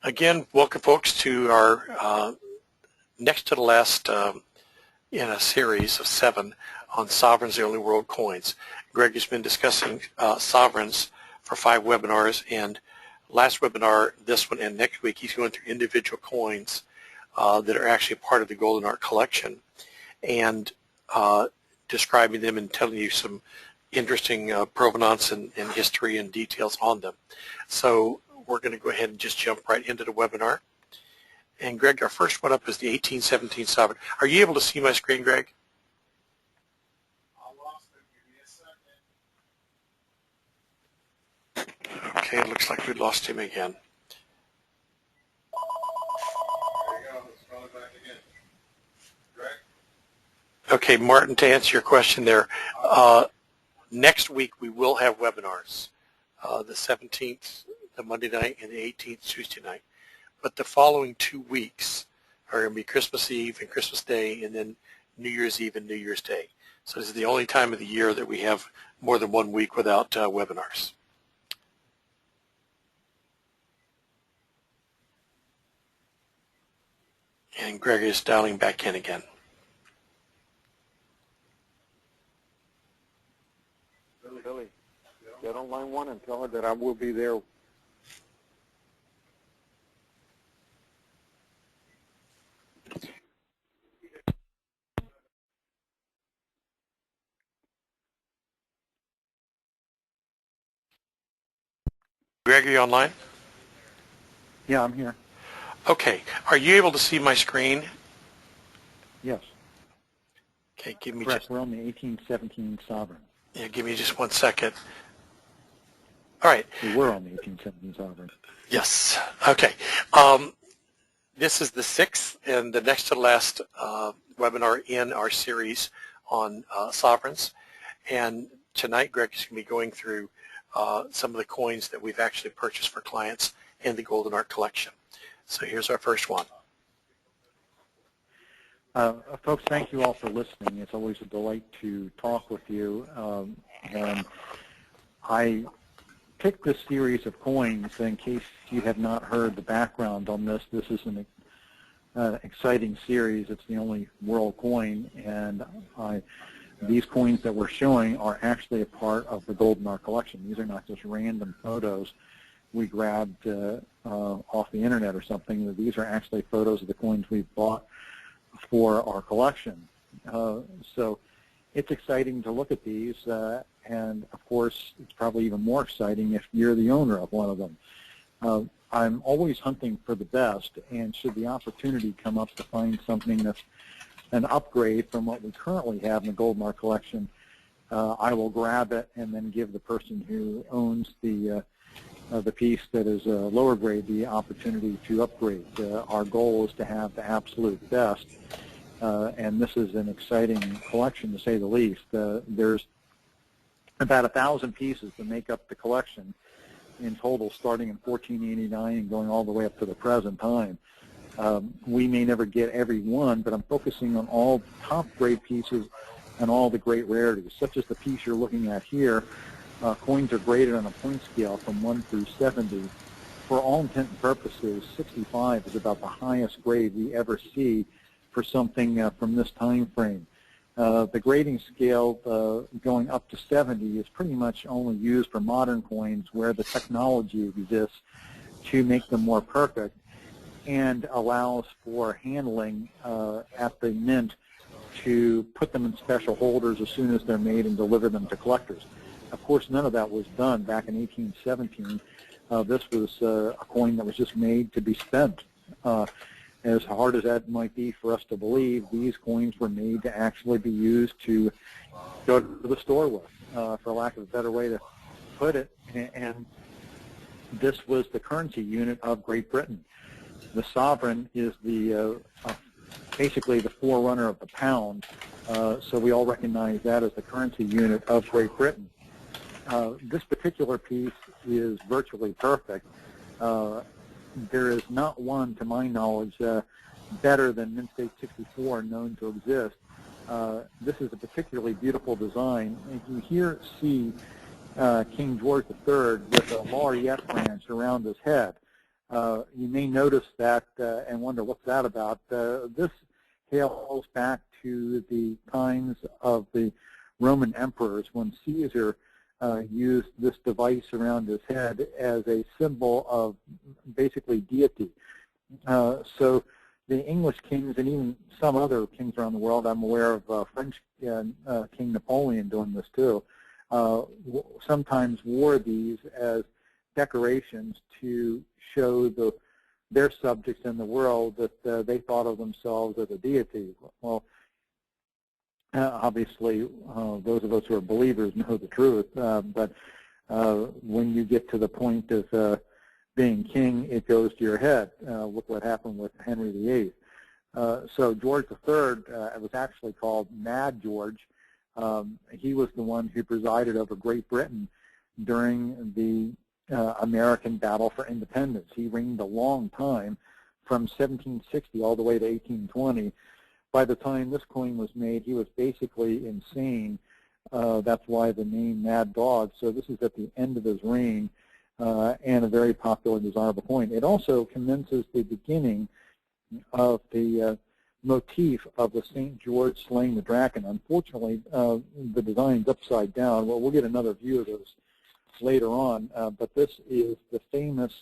Again, welcome folks to our next to the last in a series of 7 on sovereigns, the only world coins. Greg has been discussing sovereigns for 5 webinars, and last webinar, this one, and next week he's going through individual coins that are actually part of the Golden Art collection and describing them and telling you some interesting provenance and history and details on them. So we're going to go ahead and just jump right into the webinar. And Greg, our first one up is the 1817 sovereign. Are you able to see my screen, Greg? I lost it. Give me a second. Okay, it looks like we lost him again. There you go. Let's call it back again. Greg? Okay, Martin, to answer your question there, next week we will have webinars, the 17th, the Monday night, and the 18th, Tuesday night. But the following 2 weeks are going to be Christmas Eve and Christmas Day, and then New Year's Eve and New Year's Day. So this is the only time of the year that we have more than 1 week without webinars. And Greg is dialing back in again. Billy, get on line 1 and tell her that I will be there. Greg, are you online? Yeah, I'm here. Okay. Are you able to see my screen? Yes. Okay, give me Correct. just... We're on the 1817 sovereign. Yeah, give me just 1 second. All right. We were on the 1817 sovereign. Yes. Okay. This is the 6th and the next to the last webinar in our series on sovereigns. And tonight, Greg is going to be going through some of the coins that we've actually purchased for clients in the Golden Art collection. So here's our first one. Folks, thank you all for listening. It's always a delight to talk with you. And I picked this series of coins in case you have not heard the background on this. This is an exciting series. It's the only world coin, and these coins that we're showing are actually a part of the Golden Art collection. These are not just random photos we grabbed off the internet or something. These are actually photos of the coins we've bought for our collection. So it's exciting to look at these, and of course it's probably even more exciting if you're the owner of one of them. I'm always hunting for the best, and should the opportunity come up to find something that's an upgrade from what we currently have in the Golden Art collection, I will grab it and then give the person who owns the piece that is lower grade the opportunity to upgrade. Our goal is to have the absolute best, and this is an exciting collection to say the least. There's about 1,000 pieces that make up the collection in total, starting in 1489 and going all the way up to the present time. We may never get every one, but I'm focusing on all top grade pieces and all the great rarities, such as the piece you're looking at here. Coins are graded on a point scale from 1 through 70. For all intent and purposes, 65 is about the highest grade we ever see for something from this time frame. The grading scale going up to 70 is pretty much only used for modern coins where the technology exists to make them more perfect and allows for handling at the mint to put them in special holders as soon as they're made and deliver them to collectors. Of course, none of that was done back in 1817. This was a coin that was just made to be spent. As hard as that might be for us to believe, these coins were made to actually be used to go to the store with, for lack of a better way to put it. And this was the currency unit of Great Britain. The sovereign is the basically the forerunner of the pound, so we all recognize that as the currency unit of Great Britain. This particular piece is virtually perfect. There is not one, to my knowledge, better than Mint State 64 known to exist. This is a particularly beautiful design. And you here see King George III with a laureate branch around his head. You may notice that and wonder what's that about. This hails back to the times of the Roman emperors when Caesar used this device around his head as a symbol of basically deity. So the English kings and even some other kings around the world, I'm aware of French King Napoleon doing this too, sometimes wore these as decorations to show their subjects in the world that they thought of themselves as a deity. Well, obviously, those of us who are believers know the truth, but when you get to the point of being king, it goes to your head. Look what happened with Henry VIII. So George III was actually called Mad George. He was the one who presided over Great Britain during the American battle for independence. He reigned a long time, from 1760 all the way to 1820. By the time this coin was made, he was basically insane. That's why the name Mad Dog. So this is at the end of his reign, and a very popular, desirable coin. It also commences the beginning of the motif of the St. George slaying the dragon. Unfortunately, the design's upside down. Well, we'll get another view of this later on, but this is the famous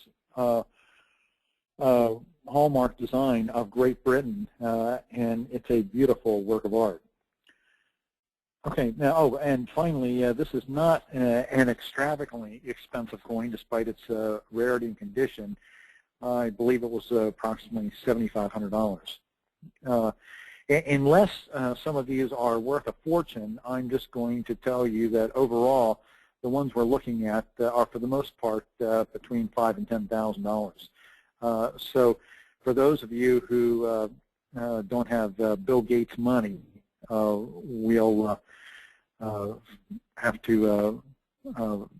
hallmark design of Great Britain, and it's a beautiful work of art. Okay, now, oh, and finally, this is not an extravagantly expensive coin, despite its rarity and condition. I believe it was approximately $7,500. Unless some of these are worth a fortune, I'm just going to tell you that overall, the ones we're looking at are, for the most part, between $5,000 and $10,000. So for those of you who don't have Bill Gates' money, we'll have to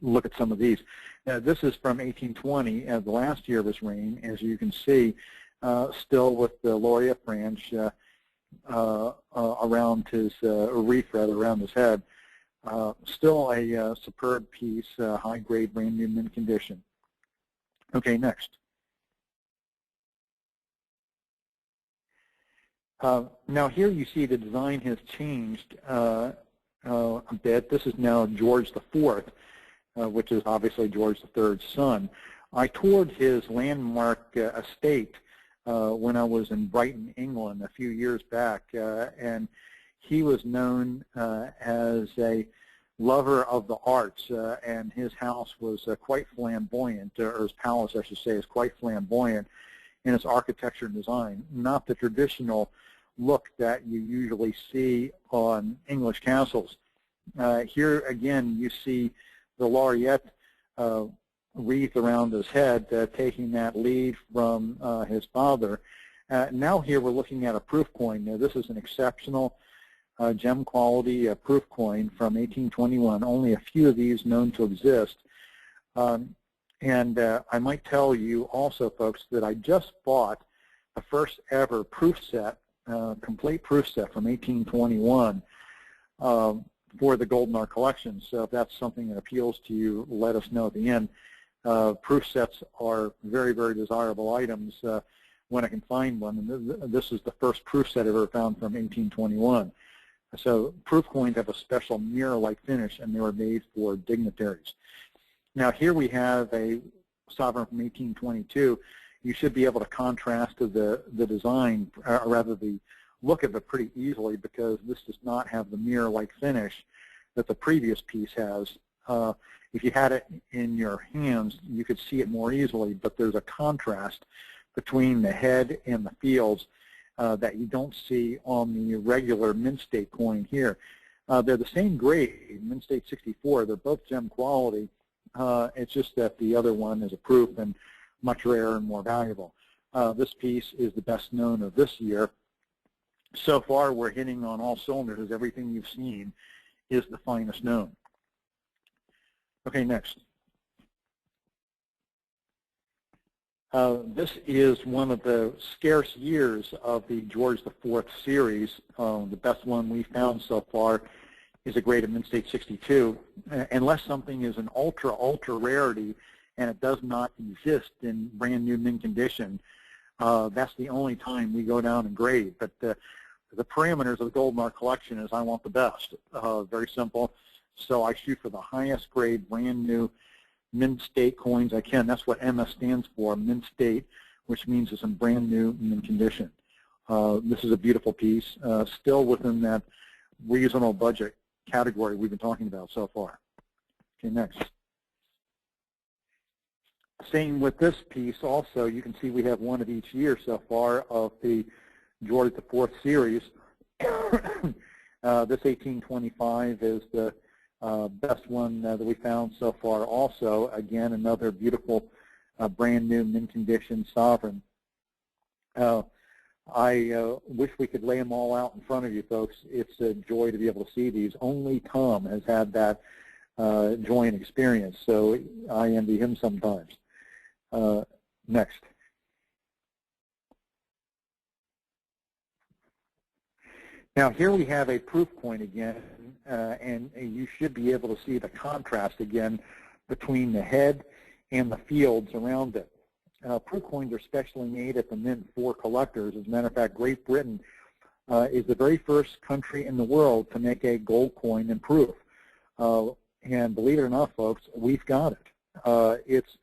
look at some of these. This is from 1820, the last year of his reign, as you can see, still with the laureate branch around his wreath, rather, around his head. Still a superb piece, high-grade, brand new, mint condition. Okay, next. Now here you see the design has changed a bit. This is now George IV, which is obviously George III's son. I toured his landmark estate when I was in Brighton, England a few years back, and he was known as a lover of the arts, and his house was quite flamboyant, or his palace, I should say, is quite flamboyant in its architecture and design. Not the traditional look that you usually see on English castles. Here again, you see the laureate wreath around his head, taking that lead from his father. Now here we're looking at a proof coin. Now, this is an exceptional gem quality proof coin from 1821. Only a few of these known to exist. And I might tell you also, folks, that I just bought the first ever proof set, complete proof set from 1821 for the Golden Art collection. So if that's something that appeals to you, let us know at the end. Proof sets are very, very desirable items when I can find one. And this is the first proof set I ever found from 1821. So proof coins have a special mirror-like finish, and they were made for dignitaries. Now here we have a sovereign from 1822. You should be able to contrast the design, or rather the look of it, pretty easily, because this does not have the mirror-like finish that the previous piece has. If you had it in your hands, you could see it more easily, but there's a contrast between the head and the fields that you don't see on the regular Mint State coin here. They're the same grade, Mint State 64. They're both gem quality. It's just that the other one is a proof and much rarer and more valuable. This piece is the best known of this year. So far, we're hitting on all cylinders. Everything you've seen is the finest known. Okay, next. This is one of the scarce years of the George IV series. The best one we found so far is a grade of Mint State 62. Unless something is an ultra, ultra rarity, and it does not exist in brand new mint condition, that's the only time we go down and grade. But the parameters of the Goldmark collection is I want the best. Very simple. So I shoot for the highest grade brand new mint state coins I can. That's what MS stands for, mint state, which means it's in brand new mint condition. This is a beautiful piece, still within that reasonable budget category we've been talking about so far. Okay, next. Same with this piece also, you can see we have one of each year so far of the George IV series. This 1825 is the best one that we found so far also. Again, another beautiful brand new mint condition sovereign. I wish we could lay them all out in front of you folks. It's a joy to be able to see these. Only Tom has had that joy and experience, so I envy him sometimes. Next. Now here we have a proof coin again, and you should be able to see the contrast again between the head and the fields around it. Proof coins are specially made at the Mint for collectors. As a matter of fact, Great Britain is the very first country in the world to make a gold coin in proof. And believe it or not, folks, we've got it. It's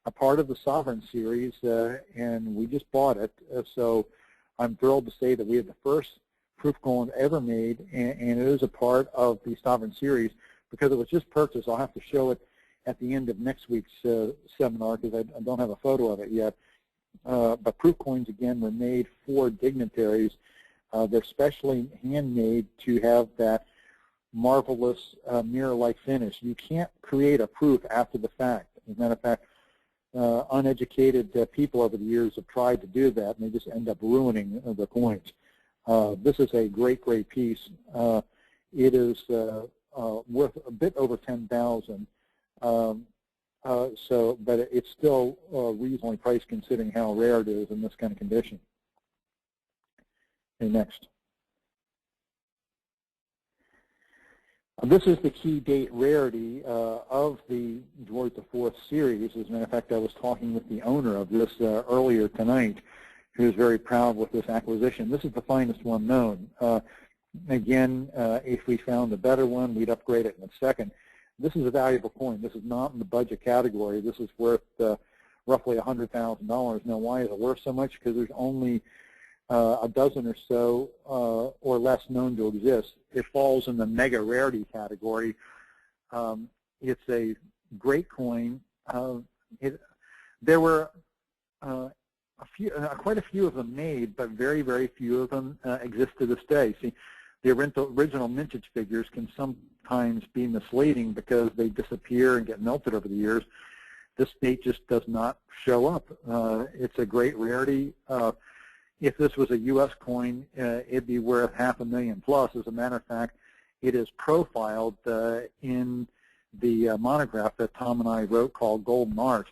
a part of the Sovereign series, and we just bought it. So I'm thrilled to say that we have the first proof coin ever made, and it is a part of the Sovereign series because it was just purchased. I'll have to show it at the end of next week's seminar because I don't have a photo of it yet. But proof coins, again, were made for dignitaries. They're specially handmade to have that marvelous mirror-like finish. You can't create a proof after the fact. As a matter of fact, uneducated people over the years have tried to do that, and they just end up ruining the coins. This is a great, great piece. It is worth a bit over $10,000. But it's still reasonably priced considering how rare it is in this kind of condition. Okay, next. This is the key date rarity of the George IV series. As a matter of fact, I was talking with the owner of this earlier tonight, who is very proud with this acquisition. This is the finest one known. Again, if we found a better one, we'd upgrade it in a second. This is a valuable coin. This is not in the budget category. This is worth roughly $100,000. Now, why is it worth so much? Because there's only a dozen or so or less known to exist. It falls in the mega rarity category. It's a great coin. There were quite a few of them made, but very, very few of them exist to this day. See, the original mintage figures can sometimes be misleading because they disappear and get melted over the years. This date just does not show up. It's a great rarity. If this was a U.S. coin, it'd be worth $500,000 plus. As a matter of fact, it is profiled in the monograph that Tom and I wrote called Golden Art.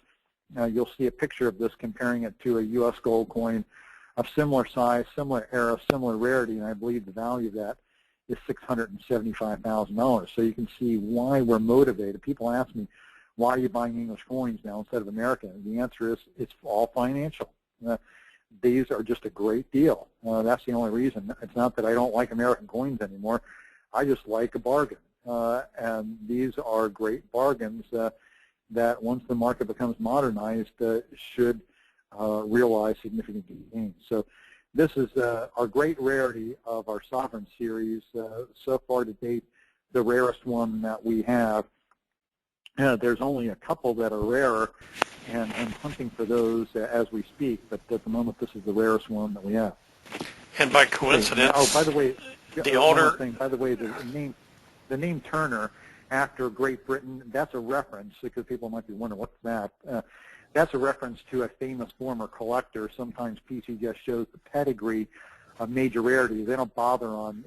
You'll see a picture of this comparing it to a U.S. gold coin of similar size, similar era, similar rarity, and I believe the value of that is $675,000. So you can see why we're motivated. People ask me, why are you buying English coins now instead of American? And the answer is it's all financial. These are just a great deal. That's the only reason. It's not that I don't like American coins anymore. I just like a bargain. And these are great bargains that once the market becomes modernized should realize significant gains. So this is our great rarity of our Sovereign series. So far to date, the rarest one that we have. There's only a couple that are rarer, and I'm hunting for those as we speak, but at the moment this is the rarest one that we have. And by coincidence, oh, by the way, the owner, by the way, the name Turner after Great Britain, that's a reference, because people might be wondering what's that. That's a reference to a famous former collector. Sometimes PC just shows the pedigree of major rarities. They don't bother on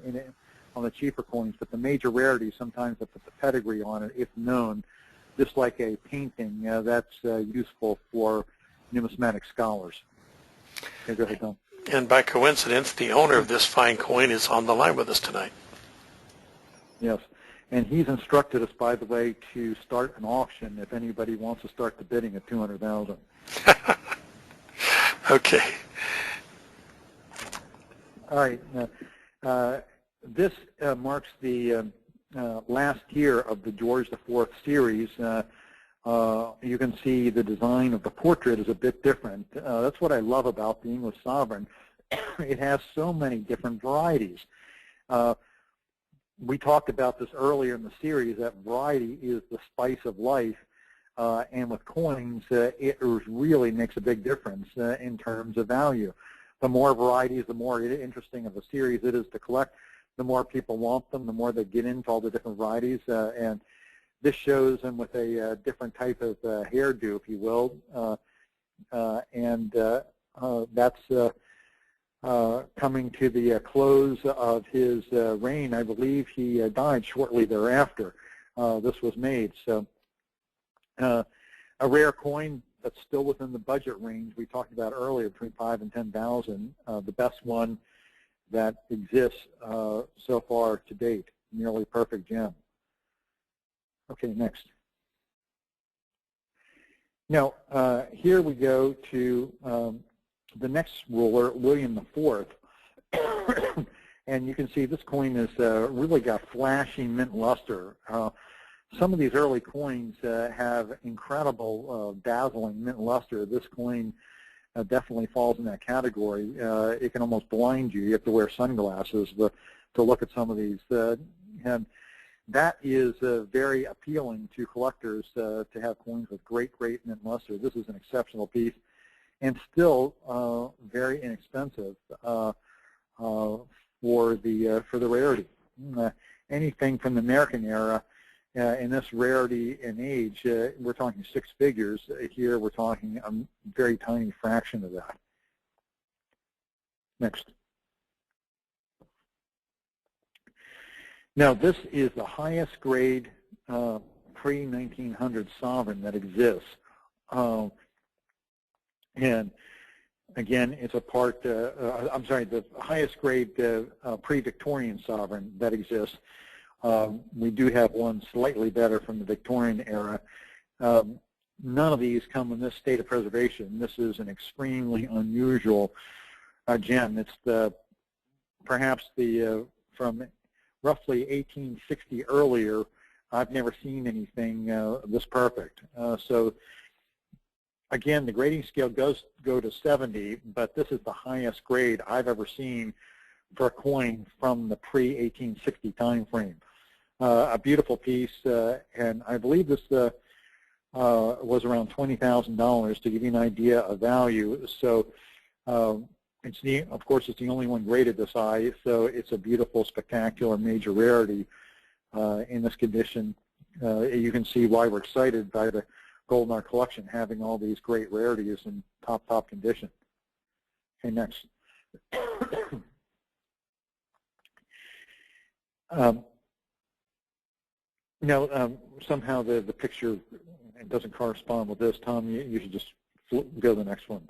the cheaper coins, but the major rarities, sometimes they put the pedigree on it if known. Just like a painting, that's useful for numismatic scholars. Okay, go ahead, Tom. And by coincidence, the owner of this fine coin is on the line with us tonight. Yes. And he's instructed us, by the way, to start an auction if anybody wants to start the bidding at $200,000. Okay. All right. This marks the last year of the George IV series. You can see the design of the portrait is a bit different. That's what I love about the English sovereign. It has so many different varieties. We talked about this earlier in the series, that variety is the spice of life. And with coins, it really makes a big difference in terms of value. The more varieties, the more interesting of a series it is to collect. The more people want them, the more they get into all the different varieties. And this shows them with a different type of hairdo, if you will. That's coming to the close of his reign. I believe he died shortly thereafter. This was made. So a rare coin that's still within the budget range we talked about earlier, between 5,000 and 10,000. The best one that exists so far to date, nearly perfect gem. Okay, next. Now, here we go to the next ruler, William IV. And you can see this coin has really got flashing mint luster. Some of these early coins have incredible dazzling mint luster. This coin definitely falls in that category. It can almost blind you. You have to wear sunglasses to look at some of these. And that is very appealing to collectors to have coins with great mint luster. This is an exceptional piece and still very inexpensive for the rarity. Anything from the American era in this rarity and age, we're talking 6 figures. Here we're talking a very tiny fraction of that. Next. Now, this is the highest grade pre-1900 sovereign that exists. And again, it's a part, the highest grade pre-Victorian sovereign that exists. We do have one slightly better from the Victorian era. None of these come in this state of preservation. This is an extremely unusual gem. It's perhaps from roughly 1860 earlier. I've never seen anything this perfect. So again, the grading scale does go to 70, but this is the highest grade I've ever seen for a coin from the pre-1860 time frame. A beautiful piece, and I believe this was around $20,000 to give you an idea of value. So of course, it's the only one graded this high, so it's a beautiful, spectacular, major rarity in this condition. You can see why we're excited by the Golden Art collection, having all these great rarities in top condition. Okay, next. Somehow the picture doesn't correspond with this. Tom, you should just go to the next one.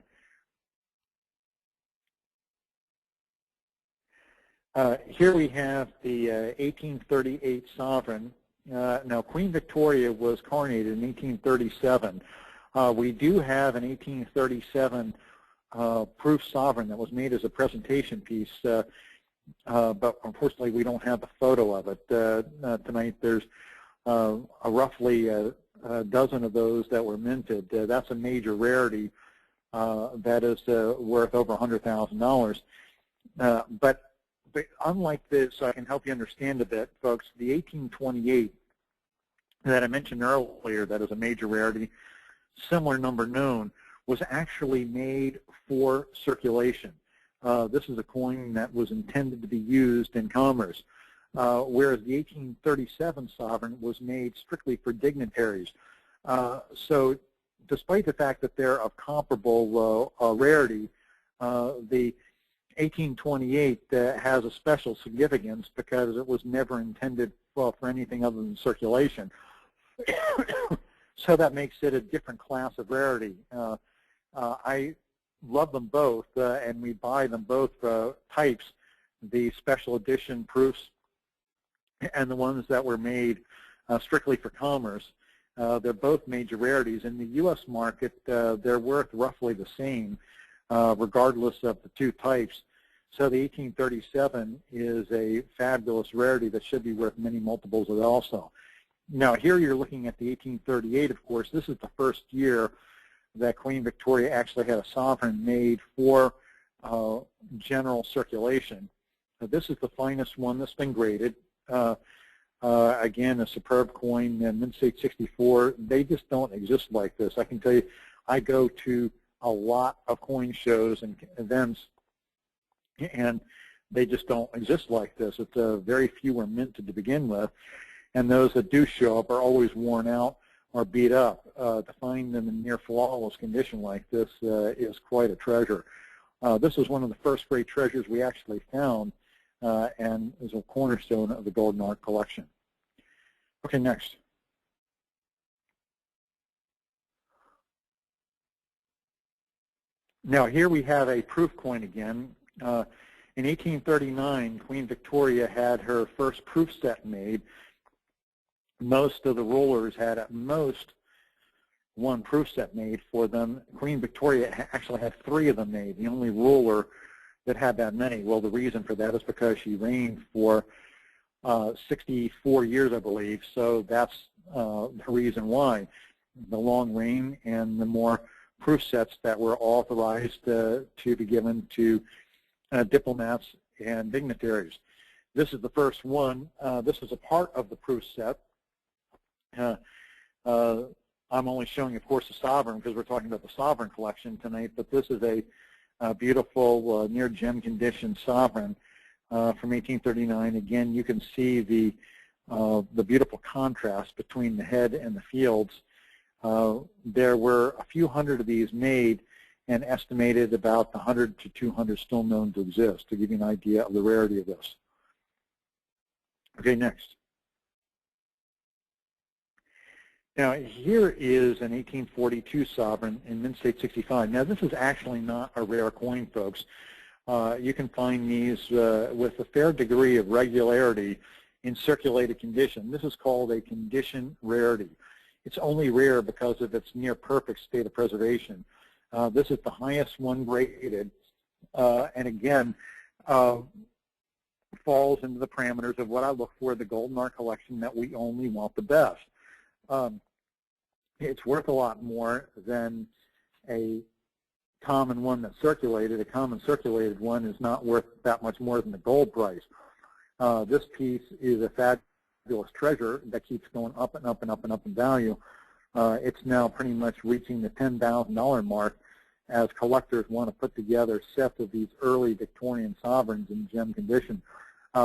Here we have the 1838 sovereign. Now, Queen Victoria was coronated in 1837. We do have an 1837 proof sovereign that was made as a presentation piece, but unfortunately we don't have a photo of it. Tonight there's roughly a dozen of those that were minted. That's a major rarity that is worth over $100,000. But unlike this, so I can help you understand a bit, folks, the 1828 that I mentioned earlier, that is a major rarity, similar number known, was actually made for circulation. This is a coin that was intended to be used in commerce, whereas the 1837 sovereign was made strictly for dignitaries. So despite the fact that they're of comparable rarity, the 1828 has a special significance because it was never intended for anything other than circulation. So that makes it a different class of rarity. I love them both, and we buy them both types. The special edition proofs and the ones that were made strictly for commerce. They're both major rarities. In the U.S. market, they're worth roughly the same, regardless of the two types. So the 1837 is a fabulous rarity that should be worth many multiples of it also. Now, here you're looking at the 1838, of course. This is the first year that Queen Victoria actually had a sovereign made for general circulation. This is the finest one that's been graded. Again, a superb coin, Mint State 64. They just don't exist like this. I can tell you, I go to a lot of coin shows and events, and they just don't exist like this. It's very few are minted to begin with, and those that do show up are always worn out or beat up. To find them in near flawless condition like this is quite a treasure. This is one of the first great treasures we actually found, and is a cornerstone of the Golden Art collection. Okay, next. Now here we have a proof coin again. In 1839, Queen Victoria had her first proof set made. Most of the rulers had at most one proof set made for them. Queen Victoria actually had 3 of them made, the only ruler that had that many. Well, the reason for that is because she reigned for 64 years, I believe, so that's the reason why. The long reign and the more proof sets that were authorized to be given to diplomats and dignitaries. This is the first one. This is a part of the proof set. I'm only showing, of course, the sovereign because we're talking about the sovereign collection tonight, but this is a beautiful, near gem condition sovereign from 1839. Again, you can see the beautiful contrast between the head and the fields. There were a few hundred of these made, and estimated about 100 to 200 still known to exist, to give you an idea of the rarity of this. Okay, next. Now, here is an 1842 sovereign in Mint State 65. Now, this is actually not a rare coin, folks. You can find these with a fair degree of regularity in circulated condition. This is called a condition rarity. It's only rare because of its near perfect state of preservation. This is the highest one graded, and again, falls into the parameters of what I look for in the Golden Art collection, that we only want the best. It's worth a lot more than a common one that's circulated. A common circulated one is not worth that much more than the gold price. This piece is a fabulous treasure that keeps going up and up and up and up in value. It's now pretty much reaching the $10,000 mark as collectors want to put together sets of these early Victorian sovereigns in gem condition.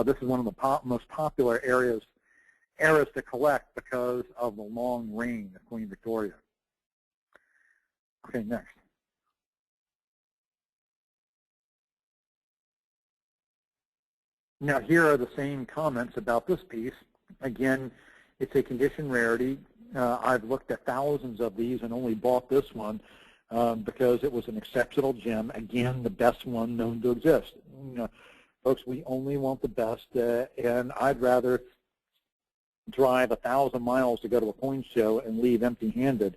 This is one of the most popular eras to collect because of the long reign of Queen Victoria. Okay, next. Now, here are the same comments about this piece. Again, it's a condition rarity. I've looked at thousands of these and only bought this one because it was an exceptional gem. Again, the best one known to exist. Folks, we only want the best, and I'd rather drive 1,000 miles to go to a coin show and leave empty-handed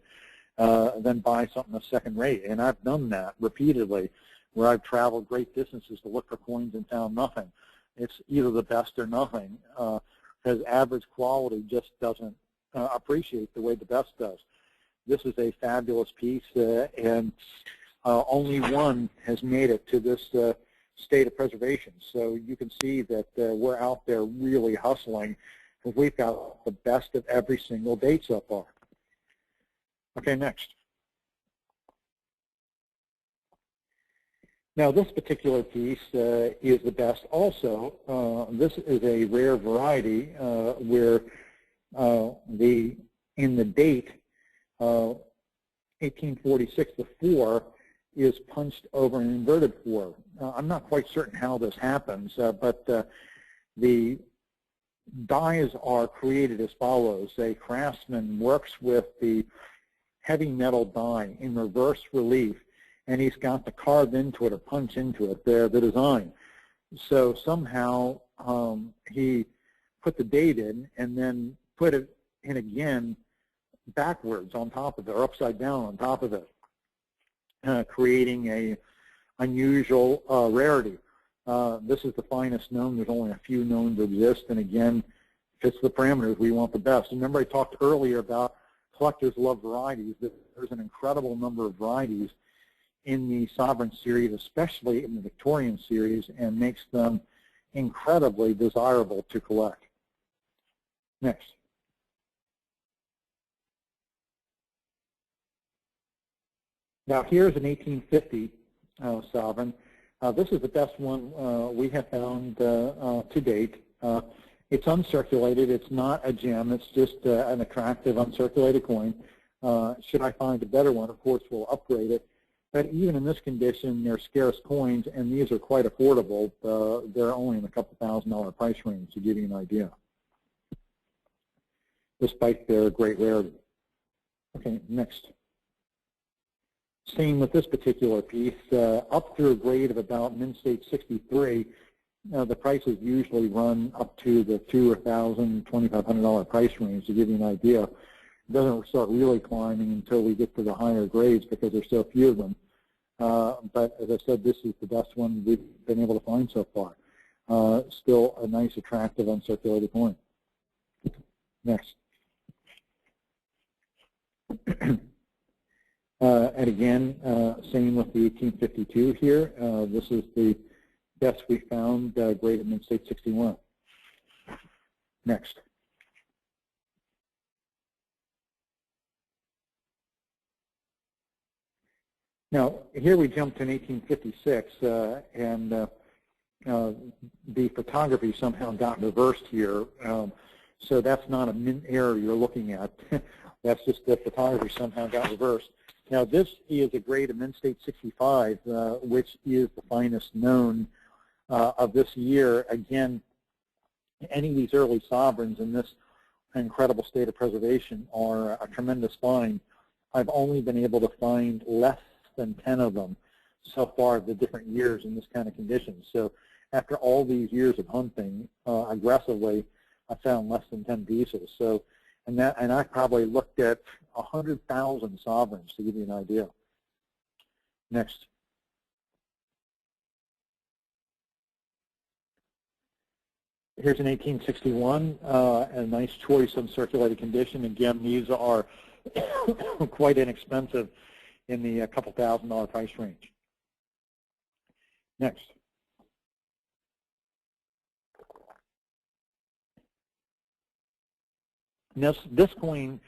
than buy something that's second rate. And I've done that repeatedly, where I've traveled great distances to look for coins and found nothing. It's either the best or nothing, because average quality just doesn't appreciate the way the best does. This is a fabulous piece, and only one has made it to this state of preservation. So you can see that we're out there really hustling, because we've got the best of every single date so far. Okay, next. Now, this particular piece is the best also. This is a rare variety where in the date 1846, the 4 is punched over an inverted 4. I'm not quite certain how this happens, but the dies are created as follows. A craftsman works with the heavy metal die in reverse relief, and he's got to carve into it or punch into it the design. So somehow he put the date in, and then put it in again backwards on top of it, or upside down on top of it, creating a unusual rarity. This is the finest known. There's only a few known to exist, and again, fits the parameters. We want the best. Remember, I talked earlier about collectors love varieties. There's an incredible number of varieties in the Sovereign series, especially in the Victorian series, and makes them incredibly desirable to collect. Next. Now here's an 1850 Sovereign. This is the best one we have found to date. It's uncirculated. It's not a gem. It's just an attractive uncirculated coin. Should I find a better one, of course, we'll upgrade it. But even in this condition, they're scarce coins, and these are quite affordable. They're only in a couple $1,000 price range, to give you an idea, despite their great rarity. Okay, next. Same with this particular piece. Up through a grade of about Mint State 63, the prices usually run up to the $2,000, $2,500 price range, to give you an idea. It doesn't start really climbing until we get to the higher grades because there's so few of them. But as I said, this is the best one we've been able to find so far. Still a nice, attractive, uncirculated coin. Next. And again, same with the 1852 here. This is the best we found, grade at Mint State 61. Next. Now, here we jump to an 1856, and the photography somehow got reversed here. So that's not a mint error you're looking at. That's just the photography somehow got reversed. Now, this is a grade of Mint State 65, which is the finest known of this year. Again, any of these early sovereigns in this incredible state of preservation are a tremendous find. I've only been able to find less than 10 of them so far, the different years in this kind of condition. So after all these years of hunting aggressively, I found less than 10 pieces. So, and I probably looked at 100,000 sovereigns, to give you an idea. Next. Here's an 1861, a nice choice in circulated condition. Again, these are quite inexpensive in the couple $1,000 price range. Next. This coin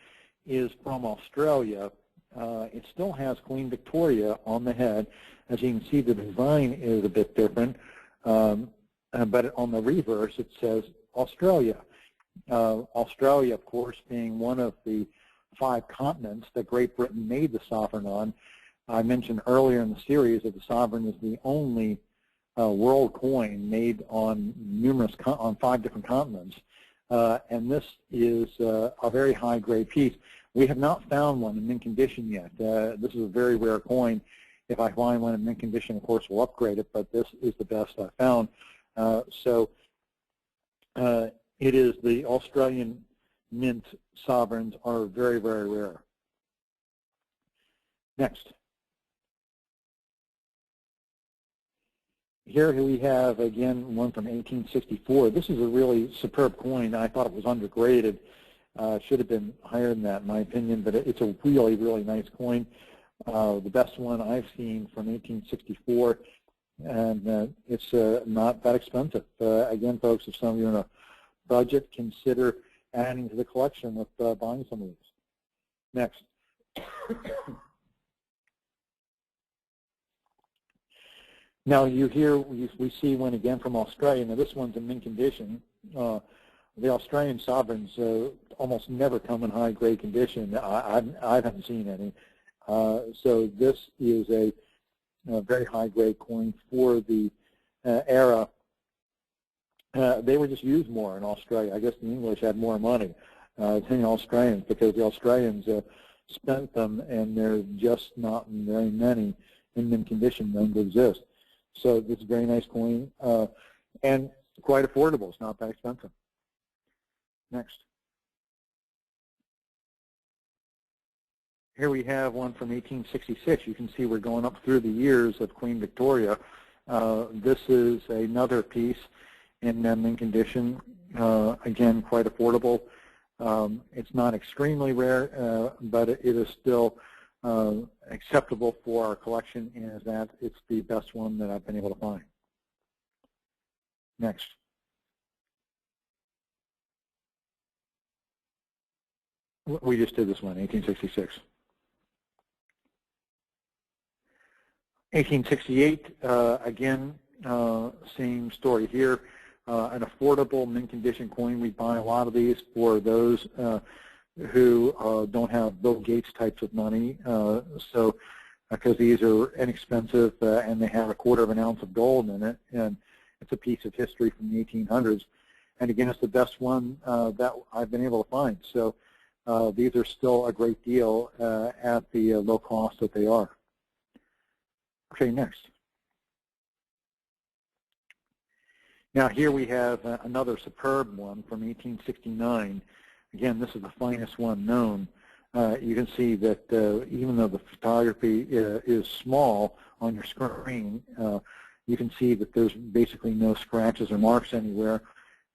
is from Australia. It still has Queen Victoria on the head. As you can see, the design is a bit different, but on the reverse it says Australia. Australia, of course, being one of the 5 continents that Great Britain made the sovereign on. I mentioned earlier in the series that the sovereign is the only world coin made on 5 different continents. And this is a very high-grade piece. We have not found one in mint condition yet. This is a very rare coin. If I find one in mint condition, of course, we'll upgrade it, but this is the best I found. It is the Australian mint sovereigns are very, very rare. Next. Here we have, again, one from 1864. This is a really superb coin. I thought it was undergraded. Should have been higher than that, in my opinion, but it's a really, really nice coin. The best one I've seen from 1864, and it's not that expensive. Again, folks, if some of you are in a budget, consider adding to the collection with buying some of these. Next. Now we see one again from Australia. Now this one's in mint condition. The Australian sovereigns almost never come in high grade condition. I haven't seen any. So this is a very high grade coin for the era. They were just used more in Australia. I guess the English had more money than the Australians, because the Australians spent them, and there's just not very many in mint condition known to exist. So this is a very nice coin and quite affordable. It's not that expensive. Next. Here we have one from 1866. You can see we're going up through the years of Queen Victoria. This is another piece in mint condition. Again, quite affordable. It's not extremely rare, but it is still acceptable for our collection, and that it's the best one that I've been able to find. Next. We just did this one, 1866. 1868, again, same story here. An affordable mint condition coin. We buy a lot of these for those who don't have Bill Gates types of money. Because these are inexpensive and they have 1/4 of an ounce of gold in it, and it's a piece of history from the 1800s. And again, it's the best one that I've been able to find. So these are still a great deal at the low cost that they are. Okay, next. Now here we have another superb one from 1869. Again, this is the finest one known. You can see that even though the photography is small on your screen, you can see that there's basically no scratches or marks anywhere,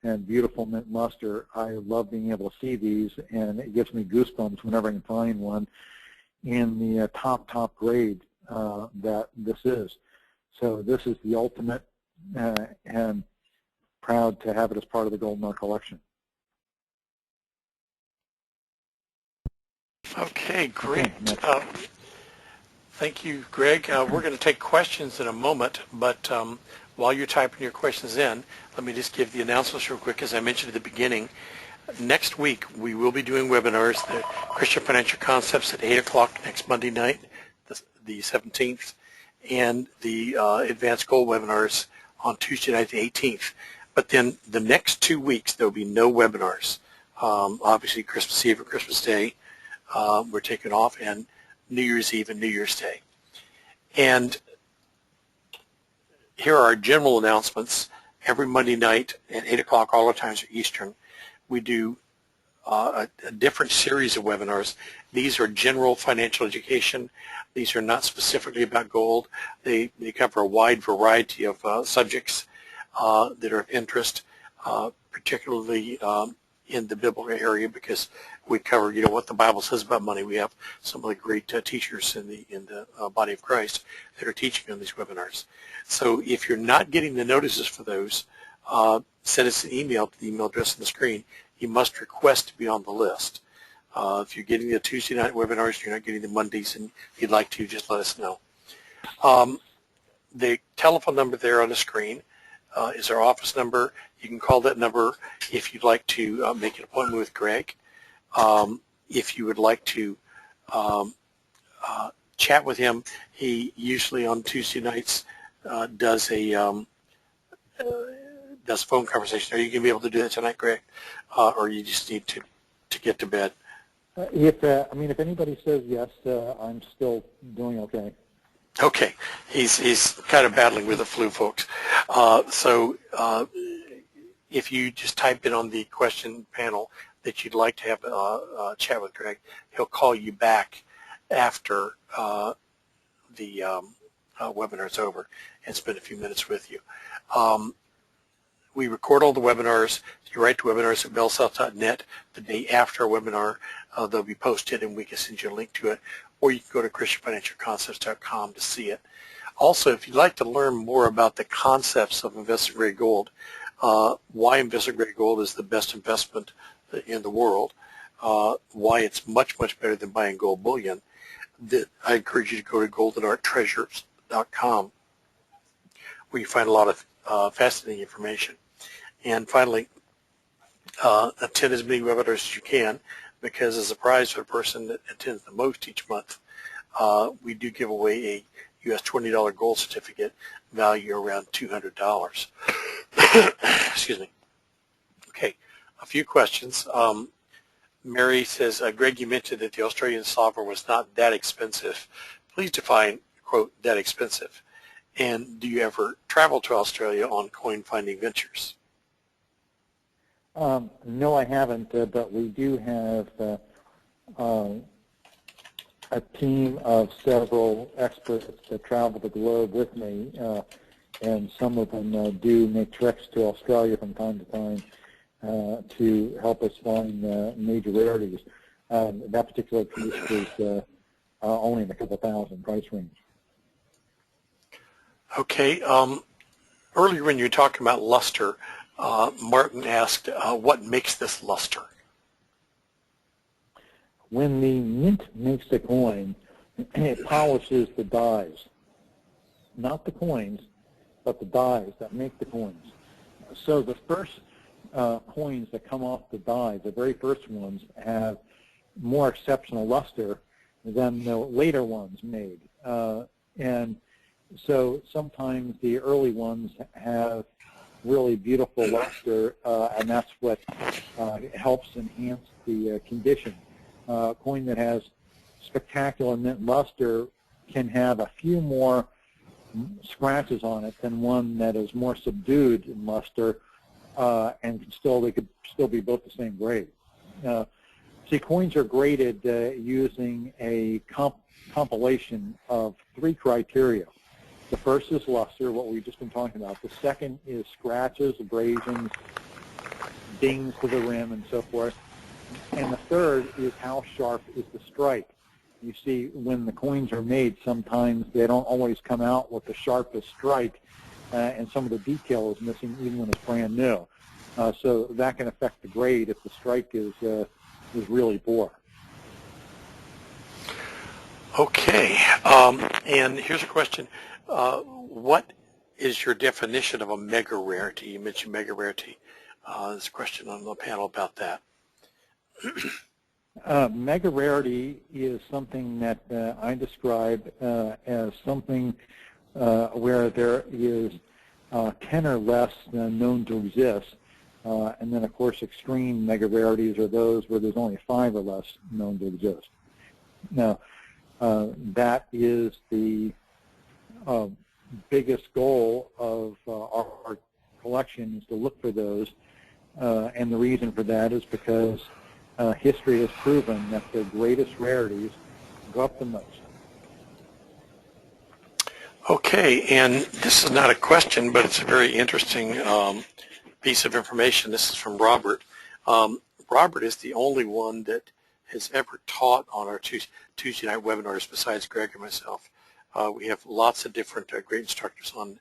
and beautiful mint luster. I love being able to see these, and it gives me goosebumps whenever I can find one in the top grade that this is. So this is the ultimate, and proud to have it as part of the Golden Art collection. Okay, great. Thank you, Greg. We're going to take questions in a moment, but while you're typing your questions in, let me just give the announcements real quick. As I mentioned at the beginning, next week we will be doing webinars, the Christian Financial Concepts at 8 o'clock next Monday night, the 17th, and the Advanced Gold webinars on Tuesday night, the 18th. But then the next 2 weeks, there will be no webinars. Obviously, Christmas Eve or Christmas Day, we're taking off, and New Year's Eve and New Year's Day. And here are our general announcements. Every Monday night at 8 o'clock, all the times are Eastern, we do a different series of webinars. These are general financial education. These are not specifically about gold. They cover a wide variety of subjects that are of interest, particularly in the biblical area, because we cover, what the Bible says about money. We have some of the great teachers in the body of Christ that are teaching on these webinars. So if you're not getting the notices for those, send us an email to the email address on the screen. You must request to be on the list. If you're getting the Tuesday night webinars, you're not getting the Mondays, and you'd like to, just let us know. The telephone number there on the screen is our office number. You can call that number if you'd like to make an appointment with Greg. If you would like to chat with him, he usually on Tuesday nights does a phone conversation. Are you going to be able to do that tonight, Greg, or you just need to get to bed? If anybody says yes, I'm still doing okay. Okay, he's kind of battling with the flu, folks. So if you just type in on the question panel that you'd like to have a chat with Greg, he'll call you back after the webinar's over and spend a few minutes with you. We record all the webinars. You write to webinars at bellsouth.net. The day after a webinar, they'll be posted, and we can send you a link to it. Or you can go to christianfinancialconcepts.com to see it. Also, if you'd like to learn more about the concepts of investment-grade gold, why investment-grade gold is the best investment in the world, why it's much, much better than buying gold bullion, I encourage you to go to goldenarttreasures.com, where you find a lot of fascinating information. And finally, attend as many webinars as you can, because as a prize for the person that attends the most each month, we do give away a U.S. $20 gold certificate value around $200. Excuse me. Okay, a few questions. Mary says, Greg, you mentioned that the Australian sovereign was not that expensive. Please define, quote, that expensive. And do you ever travel to Australia on coin finding ventures? No, I haven't, but we do have a team of several experts that travel the globe with me, and some of them do make trips to Australia from time to time to help us find major rarities. That particular piece is only in a couple thousand price range. Okay. Earlier when you were talking about luster, Martin asked, what makes this luster? When the mint makes the coin, it polishes the dies. Not the coins, but the dies that make the coins. So the first coins that come off the dies, the very first ones, have more exceptional luster than the later ones made. And so sometimes the early ones have really beautiful luster, and that's what helps enhance the condition. A coin that has spectacular mint luster can have a few more scratches on it than one that is more subdued in luster, and they could still be both the same grade. See, coins are graded using a compilation of 3 criteria. The first is luster, what we've just been talking about. The second is scratches, abrasions, dings to the rim, and so forth. And the third is how sharp is the strike. You see, when the coins are made, sometimes they don't always come out with the sharpest strike, and some of the detail is missing even when it's brand new. So that can affect the grade if the strike is really poor. Okay. And here's a question. What is your definition of a mega rarity? You mentioned mega rarity. There's a question on the panel about that. Mega rarity is something that I describe as something where there is 10 or less known to exist. And then, of course, extreme mega rarities are those where there's only 5 or less known to exist. Now, that is the biggest goal of our collection, is to look for those. And the reason for that is because history has proven that the greatest rarities go up the most. Okay, and this is not a question, but it's a very interesting piece of information. This is from Robert. Robert is the only one that has ever taught on our Tuesday night webinars besides Greg and myself. We have lots of different great instructors on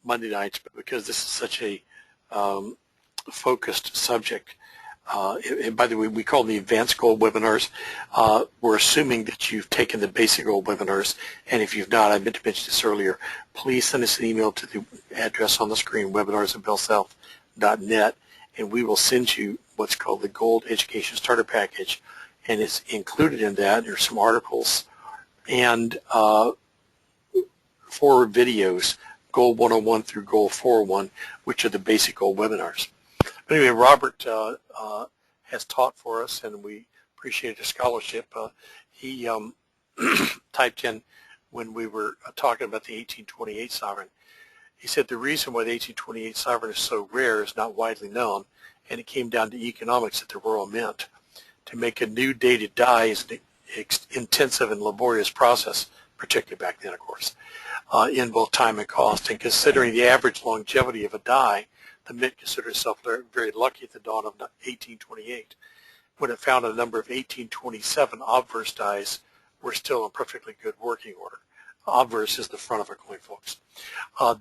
Monday nights, but because this is such a focused subject, and by the way, we call them the advanced goal webinars. We're assuming that you've taken the basic goal webinars, and if you've not, I meant to mention this earlier, please send us an email to the address on the screen, webinars@bellsouth.net, and we will send you what's called the Gold Education Starter Package, and it's included in that. There's some articles and 4 videos, Goal 101 through Goal 401, which are the basic goal webinars. But anyway, Robert has taught for us, and we appreciate his scholarship. He typed in when we were talking about the 1828 sovereign. He said the reason why the 1828 sovereign is so rare is not widely known, and it came down to economics at the Royal Mint. To make a new dated die is an intensive and laborious process, particularly back then, of course, in both time and cost. And considering the average longevity of a die, the Mint considered itself very lucky at the dawn of 1828, when it found a number of 1827 obverse dies were still in perfectly good working order. Obverse is the front of a coin, folks.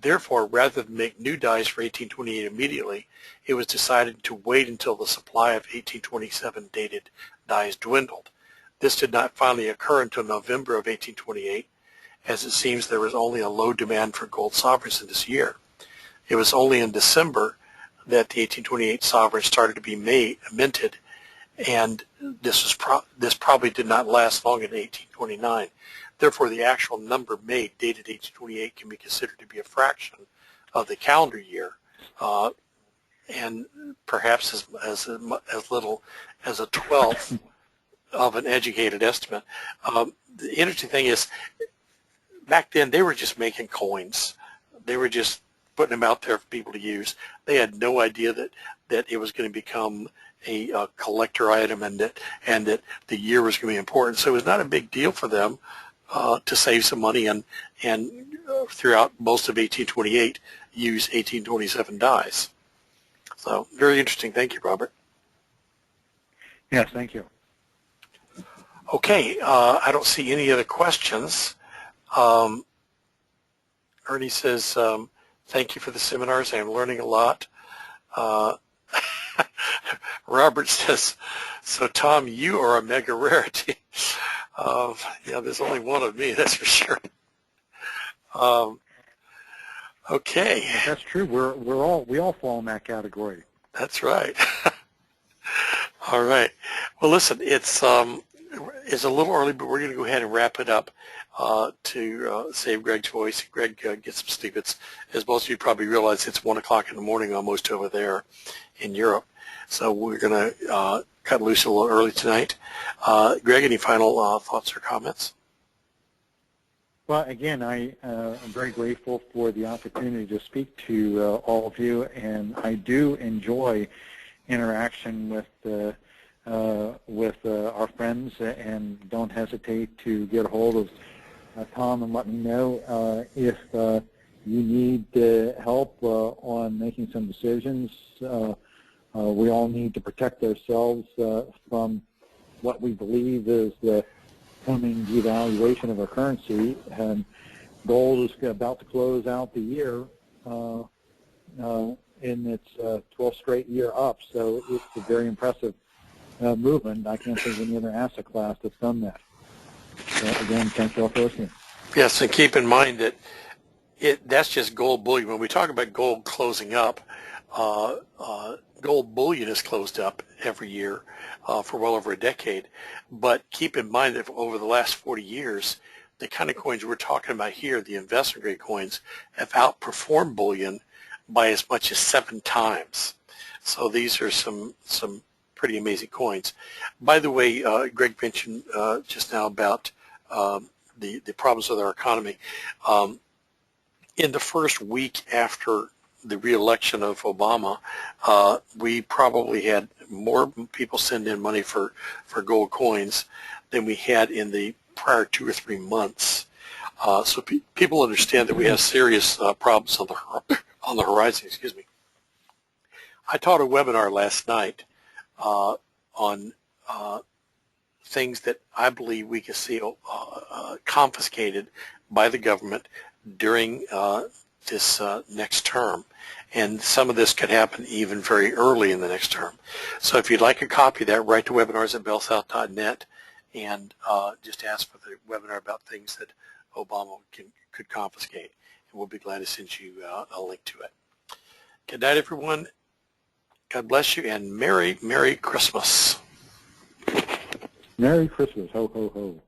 Therefore, rather than make new dies for 1828 immediately, it was decided to wait until the supply of 1827 dated dies dwindled. This did not finally occur until November of 1828, as it seems there was only a low demand for gold sovereigns in this year. It was only in December that the 1828 sovereign started to be minted, and this probably did not last long in 1829. Therefore, the actual number made dated 1828 can be considered to be a fraction of the calendar year, and perhaps as little as a 12th of an educated estimate. The interesting thing is, back then they were just making coins. They were just putting them out there for people to use. They had no idea that that it was going to become a collector item, and that the year was going to be important. So it was not a big deal for them to save some money and throughout most of 1828 use 1827 dies. So very interesting. Thank you, Robert. Yes, thank you. Okay, I don't see any other questions. Ernie says, thank you for the seminars. I am learning a lot. Robert says, so Tom, you are a mega rarity. Yeah, there's only one of me, that's for sure. Okay. That's true. We all fall in that category. That's right. All right. Well, listen, it's a little early, but we're going to go ahead and wrap it up to save Greg's voice. Greg gets some sleep. As most of you probably realize, it's 1 o'clock in the morning almost over there in Europe. So we're going to cut loose a little early tonight. Greg, any final thoughts or comments? Well, again, I am very grateful for the opportunity to speak to all of you, and I do enjoy interaction with our friends, and don't hesitate to get a hold of Tom and let me know if you need help on making some decisions. We all need to protect ourselves from what we believe is the coming devaluation of our currency, and gold is about to close out the year in its 12th straight year up, so it's a very impressive movement. I can't think of any other asset class that's done that. So again, thank you all for listening. Yes, and keep in mind that that's just gold bullion. When we talk about gold closing up, gold bullion is closed up every year for well over a decade. But keep in mind that over the last 40 years, the kind of coins we're talking about here, the investment grade coins, have outperformed bullion by as much as 7 times. So these are some pretty amazing coins. By the way, Greg mentioned just now about the problems with our economy. In the first week after the re-election of Obama, we probably had more people send in money for gold coins than we had in the prior 2 or 3 months. So people understand that we have serious problems on the horizon. Excuse me. I taught a webinar last night on things that I believe we can see confiscated by the government during this next term. And some of this could happen even very early in the next term. So if you'd like a copy of that, write to webinars@bellsouth.net and just ask for the webinar about things that Obama could confiscate. And we'll be glad to send you a link to it. Good night, everyone. God bless you, and Merry, Merry Christmas. Merry Christmas. Ho, ho, ho.